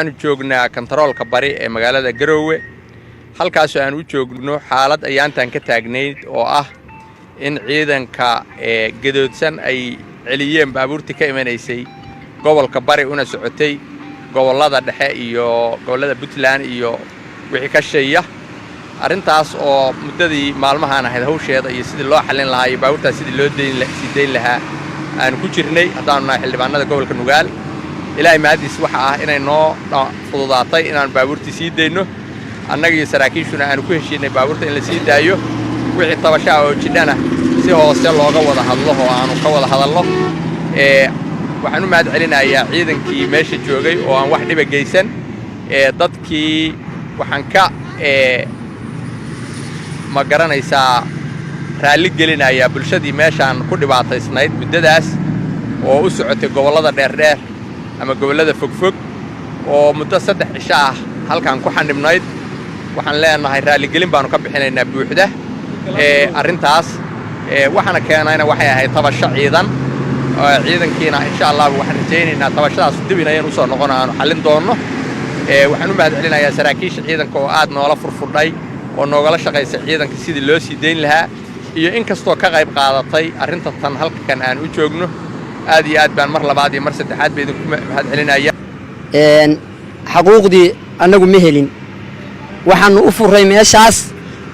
aan joognaa kantaroolka bari ee magaalada Garowe halkaas oo aan u joogno xaalad ayaantan ka taagneyd oo ah in ciidanka gadoodsan ay celiyeen baabuurti ka imanaysay gobolka bari una socotay gobolada dhexe iyo gobolada Puntland iyo wixii ka sheeya arintaas oo muddadii maalmahan ahayd hawsheeda iyo sidii loo xalin lahaa iyo baabuurta sidii loo deyn lahaa aan ku jirnay hadaan nahay xildhibaanada gobolka Nugaal ilaahay maadis waxa ah inay noo fududaatay inaan baabuurti sii deyno annaga iyo saraakiishuna aan ku heshiinay baabuurta in la sii daayo wixii tabasha oo jidana si hoose looga wada hadlo oo aanu ka wada hadalno waxaan u mahad celinayaa ciidankii meesha joogay oo aan wax dhiba geysan dadkii waxaan ka ma garanaysaa raali gelinayaa bulshadii meeshaan ku dhibaataysnayd muddadaas oo u socotay gobolada dheer ama gobolada fogfog oo muddo 3 cisho ah halkaan ku xanibnayd waxaan leenahay raali gelin baanu ka bixinaynaa buuxda arintaas waxaana keenayna waxay ahayd tabasho ciidankiina insha Allah waxaan rajaynaynaa tabashadaas dib inaynu soo noqonaano xalin doono waxaan u mahad celinayaa saraakiisha ciidanka oo aad noola furfudhay oo noogala shaqeysay ciidanka sidii loo sii deyn lahaa iyo in kastoo ka qayb qaadatay arinta tan halkan aan u joogno aad iyo aad baan mar labaad iyo mar saddexaad bay idinku mahad celinaya xaquuqdii anagu ma helin waxaanu u furay meeshaas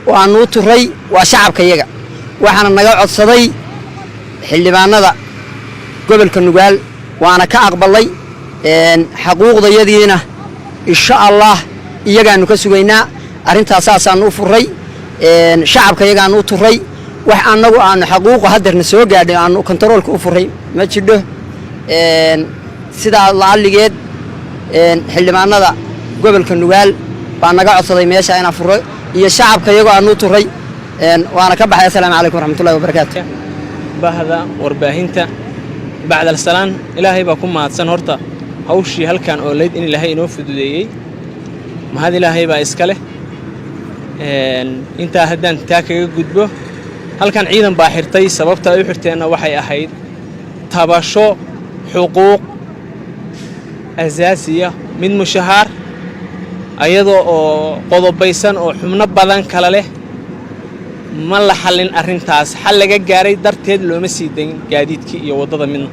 oo aanu u turay waa shacabkayaga waxaana naga codsaday xildhibaanada gobolka Nugaal waana ka aqbalay xaquuqdayadiina insha Allah iyagaanu ka sugaynaa arintaas aanu u furay shacabkayaga u turay wax anagu aanu xaquuq hadarna soo gaadhay aanu kantaroolka u furay ma jidho sida laaligeed xildhibaanada gobolka Nugaal baa naga codsaday meesha inaan furo iyo shacabkayaga aanu turay waana ka baxay assalaamu calaykum waraxmatullaahi wabarakaatuh bahda warbaahinta bacda salaan ilaahay baa ku mahadsan horta hawshii halkan oo leed in ilaahay inoo fududeeyay mahad ilaahay baa iska leh inta haddaan taa kaga gudbo halkan ciidan baa xirtay sababta ay u xirteena waxay ahayd tabasho xuquuq asaasiya mid mushahar ayadoo oo qodobaysan oo xubno badan kala leh ma la xalin arintaas xal laga gaaray darteed looma sii dayn gaadiidkii iyo wadada midna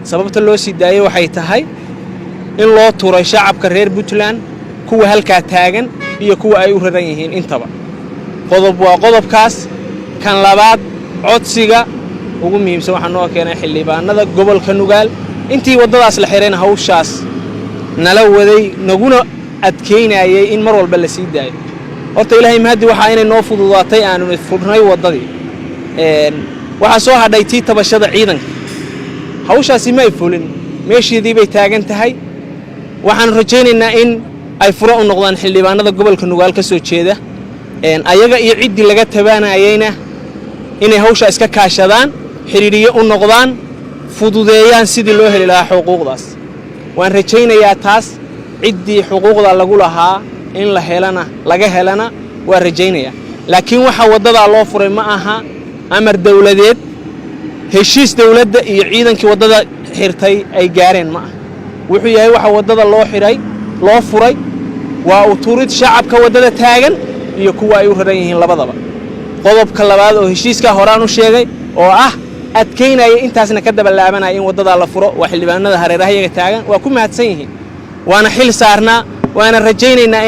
sababta loo sii daayay waxay tahay in loo tuuray shacabka reer Puntland kuwa halka taagan iyo kuwa ay u raran yihiin intaba qodob waa qodobkaas kan labaad codsiga ugu muhiimsan waxa noo keenay xildhibaanada gobolka Nugaal intii wadadaas la xireen hawshaas nala waday naguna adkeynayay in mar walba la sii daayo horta ilaahay mahadi waxa inay noo fududaatay aanu furnay wadadii waxa soo hadhay tii tabashada ciidanka hawshaasi ma fulin meeshii bay taagan tahay waxaan rajaynaynaa in ay furo u noqdaan xildhibaanada gobolka Nugaal ka soo jeeda ayaga iyo cidii laga tabaanayayna inay hawsha iska kaashadaan xiriiriye u noqdaan fududeeyaan sidii loo heli lahaa xuquuqdaas waan rajaynayaa taas cidii xuquuqda lagu lahaa in la helana laga helana waa rajaynayaa laakiin waxa wadada loo furay ma aha amar dawladeed heshiis dawladda iyo ciidankii wadada xirtay ay gaareen ma aha wuxuu yahay waxa wadada loo furay waa u turid shacabka wadada taagan iyo kuwa ay u raran yihiin labadaba qodobka labaad oo heshiiska horaan u sheegay oo ah adkeynaya intaasna ka dabalaabanaya in wadada la furo waa xildhibaanada hareeraha iyaga taagan waa ku mahadsan yihiin waana xil saarnaa waana rajaynaynaa